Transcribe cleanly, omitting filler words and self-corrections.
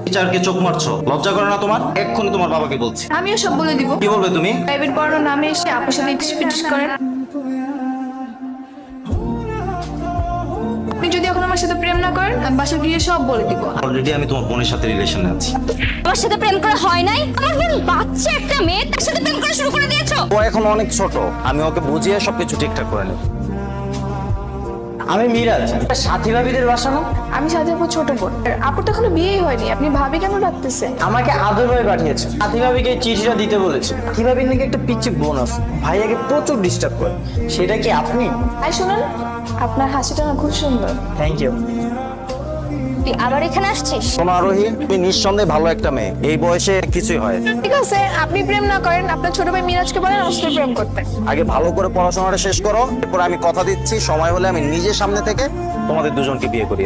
টিচারকে চোখ মারছো, লজ্জা করে না তোমার? এক্ষুনি তোমার বাবাকে বলছি। আমিও সব বলে দিব। কি বলবে তুমি? প্রাইভেট পড়ানোর নামে এসে আপুর সাথে ইটিস করেন। আপনি যদি এখন আমার সাথে প্রেম না করেন, আমি বাসায় গিয়ে সব বলে দিব। অলরেডি আমি তোমার বোনের সাথে রিলেশনে আছি। আমার সাথে প্রেম করা হয় নাই? আমার বোন বাচ্চা একটা মেয়ে, তার সাথে প্রেম করা শুরু করে দিয়েছো? ও এখন অনেক ছোট, আমি ওকে বুঝিয়ে সবকিছু ঠিকঠাক করে নেব। আমি মিরাজ, সাথী ভাবিদের বাসা না? আমি সাথে আপুর ছোট বোন। আর আপুর তো এখনো বিয়েই হয়নি, আপনি ভাবি কেন ডাকতেছে? আমাকে আদর ভাই পাঠিয়েছে, সাথী ভাবিকে এই চিঠিটা দিতে বলেছে। সাথী ভাবির নাকি একটা পিচ্ছি বোন আছে, ভাইয়াকে প্রচুর ডিস্টার্ব করে। সেটা কি আপনি? আই শুনুন, আপনার হাসিটা না খুব সুন্দর। Thank you. তুই আবার এখানে আসছিস? শোনো আরোহী, তুমি নিঃসন্দেহে ভালো একটা মেয়ে, এই বয়সে কিছুই হয়। ঠিক আছে, আপনি প্রেম না করেন, আপনার ছোট ভাই মিরাজকে বলেন আমার সাথে প্রেম করতে। আগে ভালো করে পড়াশোনাটা শেষ করো, এরপর আমি কথা দিচ্ছি সময় হলে আমি নিজের সামনে থেকে তোমাদের দুজনকে বিয়ে করি।